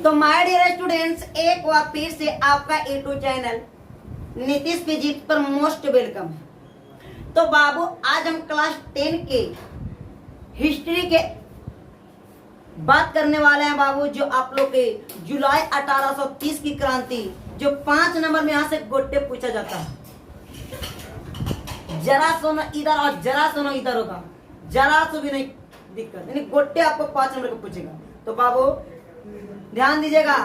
तो my dear students, एक बार फिर से आपका यूट्यूब चैनल नीतीश फिजिक्स पर मोस्ट वेलकम है। तो बाबू आज हम क्लास 10 के हिस्ट्री के बात करने वाले हैं बाबू, जो आप लोग के जुलाई 1830 की क्रांति, जो 5 नंबर में यहाँ से गोटे पूछा जाता है। जरा सुनो इधर और जरा सुनो इधर होगा, जरा सो भी नहीं दिक्कत, यानी गोटे आपको 5 नंबर का पूछेगा। तो बाबू ध्यान दीजिएगा,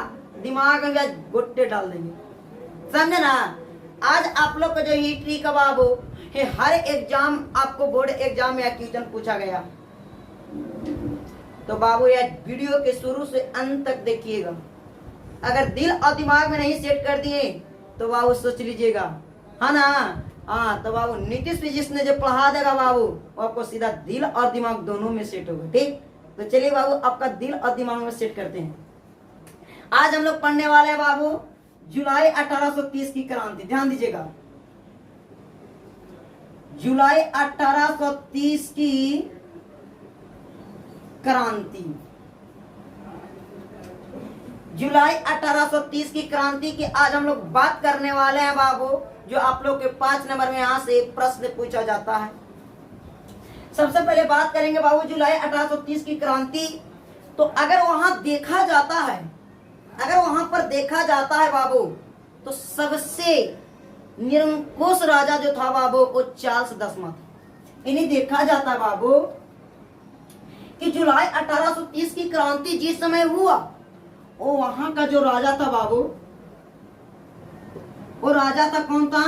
दिमाग में भी आज गोटे डाल देंगे, समझे ना। आज आप लोग का जो हिस्ट्री का बाबू है, हर एग्जाम आपको बोर्ड एग्जाम में क्वेश्चन पूछा गया। तो बाबू यह वीडियो के शुरू से अंत तक देखिएगा। अगर दिल और दिमाग में नहीं सेट कर दिए तो बाबू सोच लीजिएगा, है ना। हाँ, तो बाबू नीतीश फिजिक्स ने जो पढ़ा देगा बाबू, वो आपको सीधा दिल और दिमाग दोनों में सेट होगा। ठीक, तो चलिए बाबू आपका दिल और दिमाग में सेट करते हैं। आज हम लोग पढ़ने वाले हैं बाबू जुलाई 1830 की क्रांति। ध्यान दीजिएगा, जुलाई 1830 की क्रांति। जुलाई 1830 की क्रांति की आज हम लोग बात करने वाले हैं बाबू, जो आप लोग के 5 नंबर में यहां से प्रश्न पूछा जाता है। सबसे पहले बात करेंगे बाबू जुलाई 1830 की क्रांति। तो अगर वहां देखा जाता है, अगर वहां पर देखा जाता है बाबू, तो सबसे निरंकुश राजा जो था बाबू, वो चार्ल्स 10वां था। इन्हें देखा जाता है बाबू कि जुलाई 1830 की क्रांति जिस समय हुआ, वो वहां का जो राजा था बाबू, वो राजा था कौन था?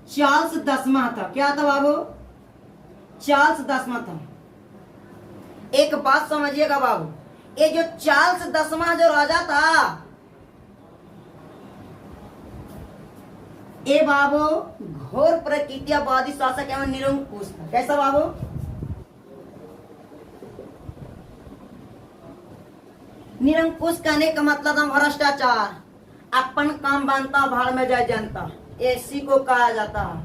चार्ल्स 10वां था। क्या था बाबू? चार्ल्स 10वां था। एक बात समझिएगा बाबू, ये जो चार्ल्स 10वां जो राजा था, ये बाबू घोर प्रकृतिवादी शासक एवं निरंकुश था। कैसा बाबू? निरंकुश कहने का मतलब था भ्रष्टाचार, अपन काम बनता भाड़ में जाए जनता, इसी को कहा जाता है।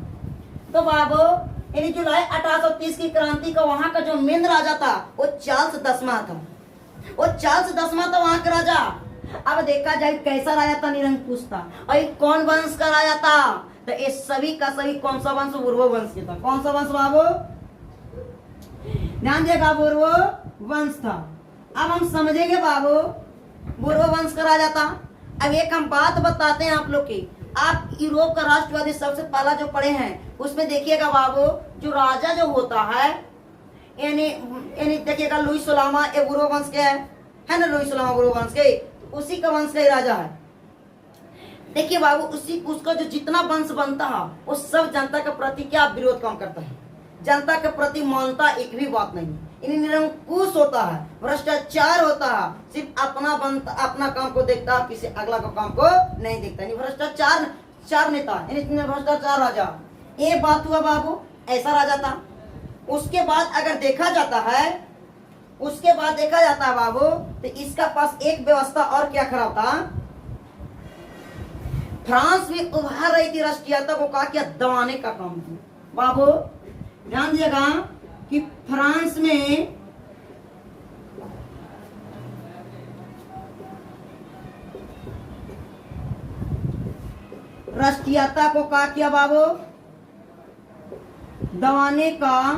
तो बाबू यानी जुलाई 1830 की क्रांति का वहां का जो मेन राजा था, वो चार्ल्स 10वां था। वो चार्ल्स 10वां था वहां का राजा। अब देखा जाए कैसा राजा था? निरंकुश था। और ये कौन वंश का राजा था? तो ये सभी का सभी कौन सा वंश? बुर्वो वंश के था। कौन सा वंश बाबू? ध्यान दिएगा, बुर्वो वंश था। अब हम समझेंगे बाबू, बुर्वो वंश का राजा था। अब एक हम बात बताते हैं आप लोग की, आप यूरोप का राष्ट्रवादी सबसे पहला जो पढ़े हैं, उसमें देखिएगा बाबू, जो राजा जो होता है, यानी देखिएगा लुई सोलामा एक बुर्वो वंश के है ना। लुई सोलामा बुर्वो वंश के, उसी का वंश का राजा है। देखिए बाबू, उसका जो जितना वंश बनता है, वो सब जनता के प्रति क्या विरोध काम करता है, जनता के प्रति मानता एक भी बात नहीं। इन्हें निरंकुश होता है, भ्रष्टाचार होता है, सिर्फ अपना काम को देखता है, किसी अगला को काम को नहीं देखता। भ्रष्टाचार नेता, भ्रष्टाचार राजा। ये बात हुआ बाबू, ऐसा राजा था। उसके बाद अगर देखा जाता है, उसके बाद देखा जाता है बाबू, तो इसका पास एक व्यवस्था और क्या खराब था? फ्रांस में उभर रही थी राष्ट्रीयता को क्या किया? दबाने का काम किया। बाबू ध्यान दिएगा कि फ्रांस में राष्ट्रीयता को क्या किया बाबू? दबाने का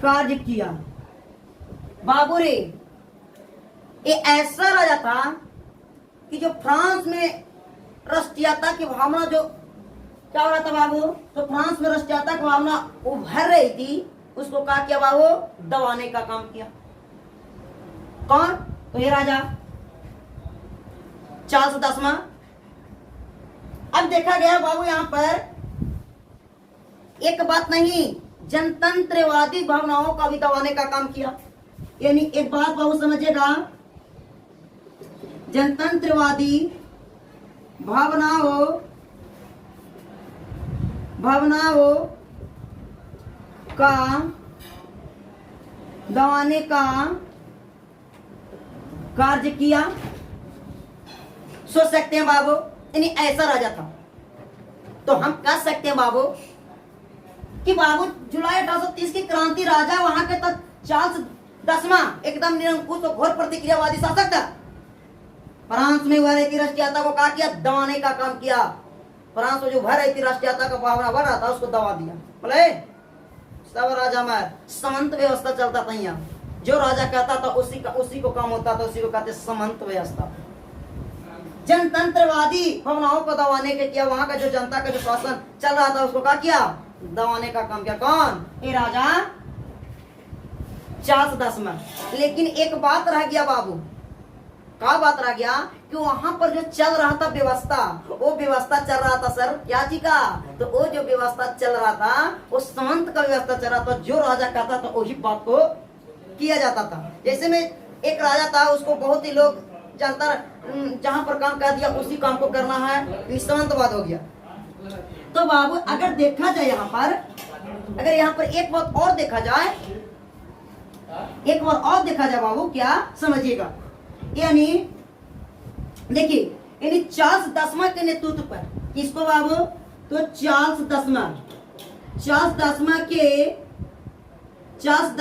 कार्य किया। बाबू रे, ये ऐसा राजा था कि जो फ्रांस में राष्ट्रीयता की भावना जो क्या हो रहा था बाबू, तो फ्रांस में राष्ट्रीयता की भावना उभर रही थी, उसको क्या किया बाबू? दबाने का काम किया। कौन? तो ये राजा चार्ल्स 10वां। अब देखा गया बाबू, यहां पर एक बात नहीं, जनतंत्रवादी भावनाओं का भी दबाने का काम किया। यानी एक बात बाबू समझिएगा, जनतंत्रवादी भावनाओं का दबाने का कार्य किया। सोच सकते हैं बाबू, यानी ऐसा राजा था। तो हम कह सकते हैं बाबू कि बाबू जुलाई 1830 की क्रांति राजा वहां के तो चार्ल्स 10वां एकदम निरंकुश और घोर प्रतिक्रियावादी शासक था। फ्रांस में वह रहती राष्ट्रीयता को क्या किया, दबाने का काम किया। फ्रांस में जो भर रहती राष्ट्रीयता का भावना बढ़ रहा था उसको दबा दिया। बोले सब राजा में समंत व्यवस्था चलता था। यहाँ जो राजा कहता था उसी को काम होता था, उसी को कहते समंत व्यवस्था। जनतंत्रवादी भावनाओं को दबाने के किया, वहां का जो जनता का जो शासन चल रहा था उसको क्या किया, दबाने का काम किया। कौन, ये राजा चार्ल्स 10वां। लेकिन एक बात रह गया बाबू, क्या बात रह गया कि वहां पर जो चल रहा था व्यवस्था, वो व्यवस्था चल रहा था सर क्या जी का, तो वो जो व्यवस्था चल रहा था वो समंत का व्यवस्था चल रहा था। जो राजा कहता था वही बात को किया जाता था। जैसे में एक राजा था, उसको बहुत ही लोग जानता, जहां पर काम कर दिया उसी काम को करना है, समंतवाद हो गया। तो बाबू अगर देखा जाए यहाँ पर, अगर यहाँ पर एक बात और देखा जाए, एक बार और देखा जाए बाबू, क्या समझिएगा, यानी देखिए, यानी चार्ल्स 10वां के नेतृत्व पर, किसको बाबू, तो चार्ल्स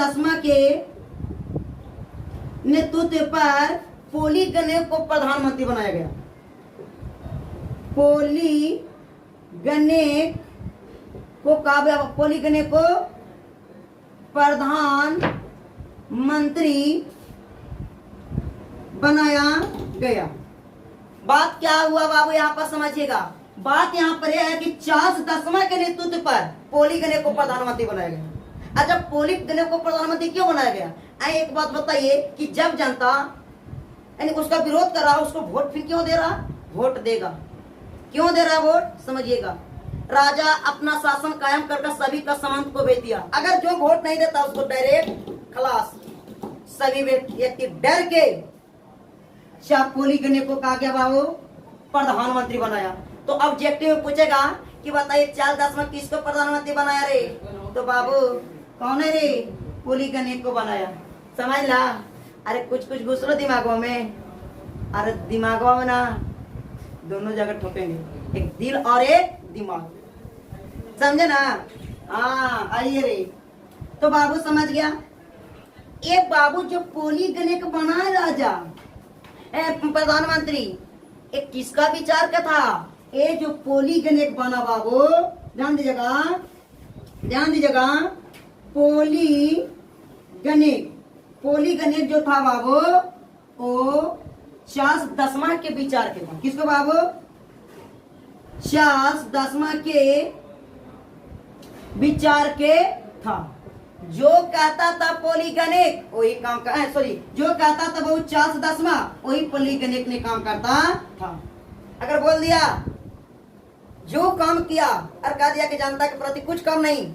10वां के नेतृत्व पर पोलीगनेव को प्रधानमंत्री बनाया गया। पोलीगनेव को प्रधानमंत्री बनाया गया। बात क्या हुआ बाबू, यहाँ पर समझिएगा। बात यहाँ पर यह है कि चार्ल्स 10वां के नेतृत्व पर पोलीगनेव को प्रधानमंत्री बनाया गया। अच्छा, पोलीगनेव को प्रधानमंत्री क्यों बनाया गया? एक बात बताइए कि जब जनता यानी उसका विरोध कर रहा, उसको वोट फिर क्यों दे रहा? वोट देगा, क्यों दे रहा है वोट, समझिएगा। राजा अपना शासन कायम करके सभी का समंत को भेज दिया। अगर जो वोट नहीं देता उसको डायरेक्ट खलास। सभी व्यक्ति डर के पोलीगनेव को कहा गया बाबू प्रधानमंत्री बनाया। तो ऑब्जेक्टिव में पूछेगा कि बताइए चार्ल्स 10वां किसको प्रधानमंत्री बनाया रे, तो बाबू कौन है रे, पोलीगनेव को बनाया। समझ ला, अरे कुछ घुस लो दिमागों में, अरे दिमागों में ना दोनों जगह ठोकेंगे, एक दिल और एक दिमाग, समझे ना। हाँ आइए रे, तो बाबू समझ गया। एक बाबू जो पोलीगनेव बना राजा प्रधानमंत्री, एक किसका विचार का था, ये जो पोलीगनेव बना बाबू, ध्यान दीजिएगा, पोलीगनेव जो था बाबू वो चार्ल्स 10वां के विचार के था। किसको बाबू, चार्ल्स 10वां के विचार के था। जो कहता था पोलीगनेव वही काम का, जो कहता था वो चार्ल्स 10वां वही पोलीगनेव ने काम करता था। अगर बोल दिया जो काम किया और कह दिया कि जनता के प्रति कुछ काम नहीं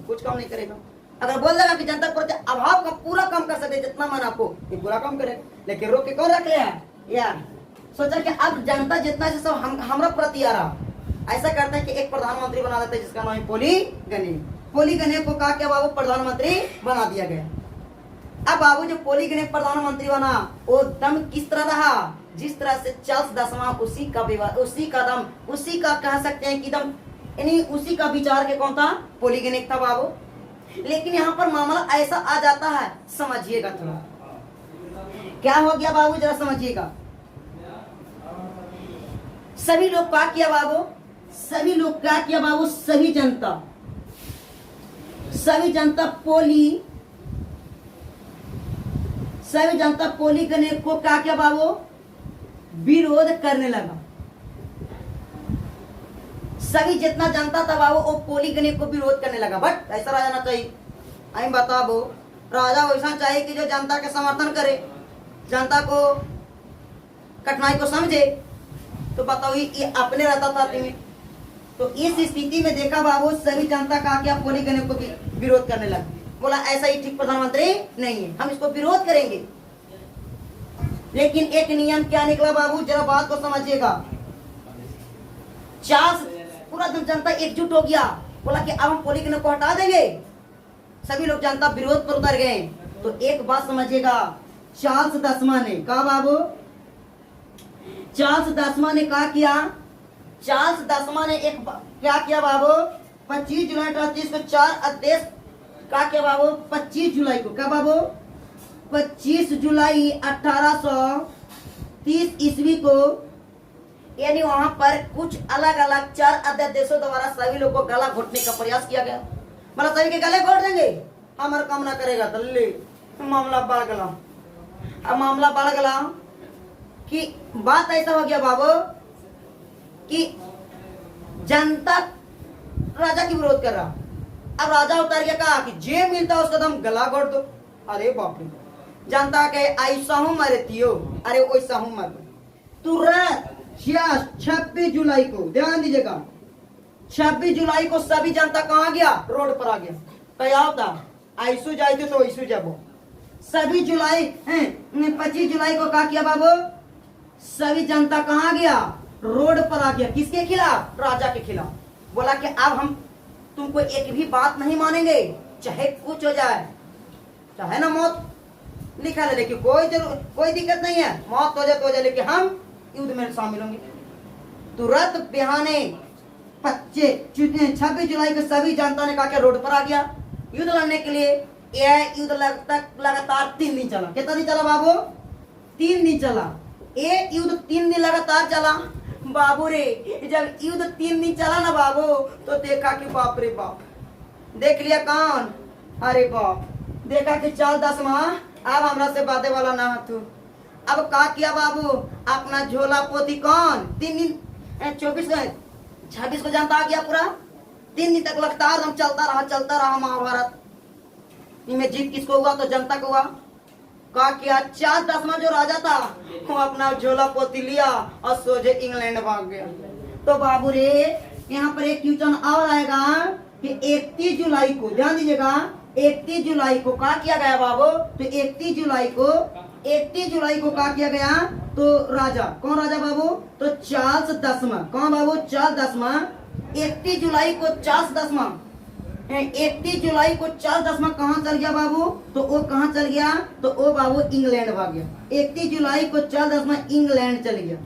करेगा, अगर बोल देगा कि जनता के प्रति अभाव का पूरा काम कर सकते जितना मन आपको, ये पूरा काम करेगा। लेकिन रोक के कौन रख लिया यार, सोचा कि अब जनता जितना से सब हमारा प्रति आ रहा, ऐसा करते हैं कि एक प्रधानमंत्री बना देते हैं जिसका नाम है पोलीगनेव को कहा क्या बाबू प्रधानमंत्री बना दिया गया। अब बाबू जो पोलीगनेव प्रधानमंत्री बना वो दम किस तरह रहा, जिस तरह से चार्ल्स 10वां उसी का कह सकते हैं कि दम, यानी उसी का विचार के कौन था, पोलीगनेव था बाबू। लेकिन यहाँ पर मामला ऐसा आ जाता है, समझिएगा थोड़ा क्या हो गया बाबू, जरा समझिएगा। सभी लोग क्या किया बाबू, सभी जनता पोलीगनेव को क्या किया बाबू, विरोध करने लगा। सभी जितना जनता था बाबू वो पोलीगनेव को विरोध करने लगा। बट ऐसा राजा ना चाहिए, आई बता बो, राजा वैसा चाहिए कि जो जनता के समर्थन करे, जनता को कठिनाई को समझे। तो बताओ ये अपने रहता था में, तो इस स्थिति में देखा बाबू सभी जनता का क्या पोलीगनेव को विरोध करने लगा। बोला ऐसा ही ठीक प्रधानमंत्री नहीं है, हम इसको विरोध करेंगे। लेकिन एक नियम क्या निकला बाबू, जरा बात को समझिएगा। पूरा जनता एकजुट हो गया, बोला कि अब हम पोलीगनेव को हटा देंगे। सभी लोग जनता विरोध पर उतर गए। तो एक बात समझिएगा, चार्ल्स 10वां ने कहा बाबू, चार्ल्स 10वां ने क्या किया, चार्ल्स 10वां ने एक क्या किया बाबू, 25 जुलाई 1830 को 4 आदेश क्या किया बाबू, 25 जुलाई को क्या बाबू, 25 जुलाई 1830 30 ईस्वी को यानी वहां पर कुछ अलग अलग 4 अध्यादेशों द्वारा सभी लोगों को गला घोटने का प्रयास किया गया। मतलब सभी के गले घोट देंगे, हमारा काम ना करेगा तो ले मामला बढ़ गया। अब मामला बढ़ गया कि बात ऐसा हो गया बाबू कि जनता राजा की विरोध कर रहा। अब राजा उतर गया, कहा कि जे मिलता उसका दम गला घोट दो। अरे बाप रे, जनता के ऐसा हूं मरतियो, अरे वैसा हूं मर। तुरंत 26 जुलाई को, ध्यान दीजिएगा, 26 जुलाई को सभी जनता कहां गया? रोड पर आ गया। क्या होता ऐसू जाए तो ऐसू जाबो। सभी जुलाई 25 जुलाई को क्या किया बाबू? सभी जनता कहां गया? रोड पर आ गया। किसके खिलाफ? राजा के खिलाफ। बोला कि अब हम तुमको एक भी बात नहीं मानेंगे, चाहे कुछ हो जाए, चाहे ना मौत लिखा है, लेकिन कोई दिक्कत नहीं है, मौत हो जाए तो हो जाए, लेकिन हम युद्ध में शामिल होंगे। तुरंत बिहाने 26 जुलाई को सभी जनता ने कहा रोड पर आ गया युद्ध लड़ने के लिए। यह युद्ध लगातार 3 दिन चला। कितना दिन चला बाबू? 3 दिन चला। ये युद्ध 3 दिन लगातार चला बाबू रे। जब युद्ध 3 दिन चला ना बाबू, तो देखा कि बाप रे बाप, देख लिया कौन? अरे बाप, देखा कि चल 10वां अब हमरा से बातें वाला ना तू। अब का किया बाबू? अपना झोला पोती कौन 3 दिन 26 को जनता आ गया पूरा। 3 दिन तक लगातार हम चलता रहा महाभारत। इनमें जीत किसको हुआ? तो जनता को हुआ। का किया? 4 जो राजा था वो अपना झोला पोती लिया और सोझे इंग्लैंड भाग गया। तो बाबू रे यहाँ पर एक क्वेश्चन और आएगा कि 31 जुलाई को, ध्यान दीजिएगा, 31 जुलाई को क्या किया गया बाबू? तो 31 जुलाई को क्या किया गया? तो राजा कौन? राजा बाबू तो चार्ल्स 10वां। कौन बाबू? चार्ल्स 10वां। 31 जुलाई को चार्ल्स 10वां, 31 जुलाई को चार्ल्स 10वां कहाँ चल गया बाबू? तो वो कहाँ चल गया? तो वो बाबू इंग्लैंड भाग गया। 31 जुलाई को चार्ल्स 10वां इंग्लैंड चल गया।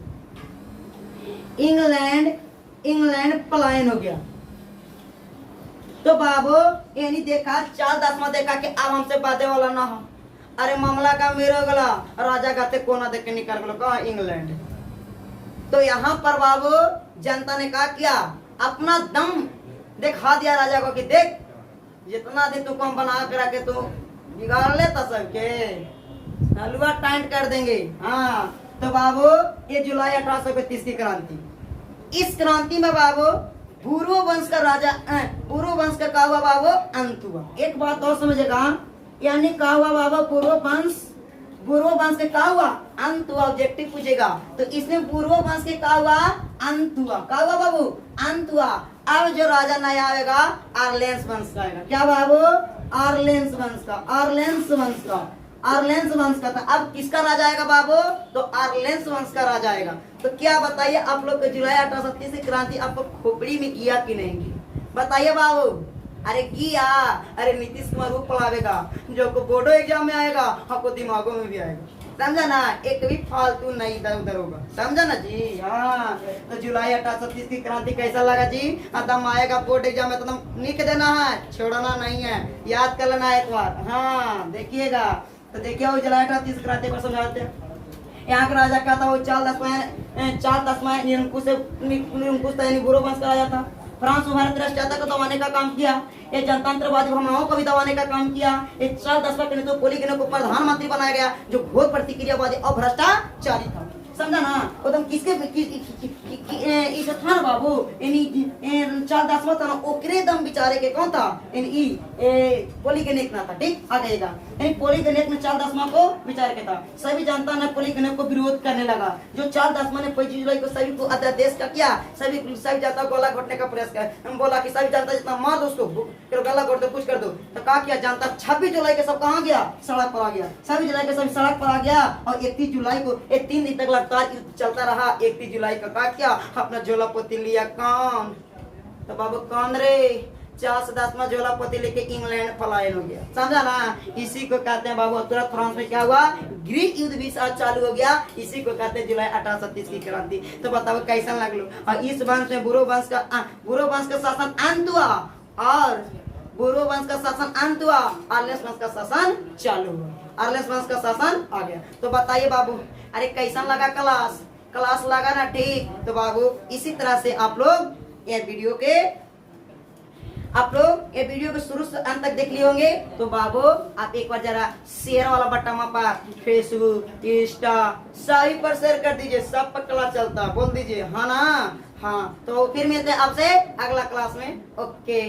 इंग्लैंड पलायन हो गया। तो बाबू यानी देखा चार्ल्स 10वां देखा कि अब हमसे बातें वाला ना हो। अरे मामला का मेरा गला राजा गाते कोना देख के निकल गया कहा इंग्लैंड। तो यहाँ पर बाबू जनता ने क्या किया? अपना दम दिखा दिया राजा को कि देख जितना दिन तुमको हम बना कर रखे तो बिगाड़ लेता सबके, हलवा टाइट कर देंगे। हाँ तो बाबू ये जुलाई 1835 की क्रांति। इस क्रांति में बाबू पूर्व वंश का राजा पूर्व वंश का क्या हुआ बाबू? अंत हुआ। एक बात और समझेगा, यानी क्या हुआ बाबू? पूर्व वंश के क्या हुआ? अंत हुआ। ऑब्जेक्टिव पूछेगा तो इसमें पूर्व वंश के क्या हुआ? अंत हुआ। क्या हुआ बाबू? अंत हुआ। अब जो राजा नया आएगा आर्लेंस वंश का आएगा। क्या बाबू? आर्लेंस वंश का था। अब किसका राजा आएगा बाबू? तो आर्लेंस वंश का राजा आएगा। तो क्या बताइए आप लोग को जुलाई 1837 की क्रांति आपको खोपड़ी में किया कि नहीं किया? बताइए बाबू। अरे किया। अरे नीतीश कुमार वो पढ़ावेगा जो को बोर्डो एग्जाम में आएगा, आपको दिमागों में भी आएगा। समझा ना? एक भी फालतू नहीं इधर उधर होगा। समझा ना जी? हाँ तो जुलाई 1837 की क्रांति कैसा लगा जी? दम आएगा बोर्ड एग्जाम में तो दम लिख देना है, छोड़ना नहीं है, याद कर लेना एक बार। हाँ देखिएगा। तो देखिए वो जुलाई 1837 क्रांति पर समझाते हैं। यहाँ का राजा क्या था? वो चार्ल्स 10वां निरंकुश था, यानी बुरो वंश का राजा था। फ्रांस में भारत राष्ट्रीयता को दबाने का काम किया। ये जनतंत्रवादी भावनाओं को भी दबाने का काम किया। ये चार्ल्स 10वां के नेतृत्व पोलिगने को प्रधानमंत्री बनाया गया, जो घोर प्रतिक्रियावादी और भ्रष्टाचारी था। समझा ना? एकदम किसके इस था ना बाबू, चार्ल्स 10वां था ना, ओकरे दम बेचारे के कौन था? पोलिगनेक ना था। ठीक आ जाएगा। पोलिगनेक ने चार्ल्स 10वां को बेचारे के था। सभी जनता ने पोलिगनेक को विरोध करने लगा। जो चार्ल्स 10वां ने 25 जुलाई को सभी को अध्यादेश का किया, सभी जनता को गला घोटने का प्रयास किया। बोला कि सभी जनता जितना मार दो उसको, गला घोट दो, कुछ कर दो। तो क्या किया जनता? 26 जुलाई के सब कहाँ गया? सड़क पर आ गया। 26 जुलाई के सब सड़क पर आ गया और 31 जुलाई को 3 दिन तक लगातार चलता रहा। 31 जुलाई का क्या किया? अपना झोला पोती लिया। कौन? तो बाबू कौन रे? चार्ल्स 10वां झोला पोती लेके इंग्लैंड पलायन हो गया। समझा ना? इसी को कहते हैं बाबू। तुरंत फ्रांस में क्या हुआ? ग्रीक युद्ध भी चालू हो गया। इसी को कहते हैं जुलाई 1837 की क्रांति। तो बताओ कैसा लगलो? और इस वंश में बुरो वंश का शासन अंत हुआ और बुरो वंश का शासन अंत हुआ, आर्लेंस वंश का शासन चालू हुआ। आर्लेंस वंश का शासन आ गया। तो बताइए बाबू अरे कैसा लगा क्लास? क्लास लगा ना ठीक? तो बाबू इसी तरह से आप लोग ये वीडियो के शुरू से अंत तक देख लिए होंगे। तो बाबू आप एक बार जरा शेयर वाला बटन पर फेसबुक, इंस्टा सभी पर शेयर कर दीजिए, सब पर क्लास चलता, बोल दीजिए हाँ ना? हाँ, तो फिर मिलते हैं आपसे अगला क्लास में। ओके।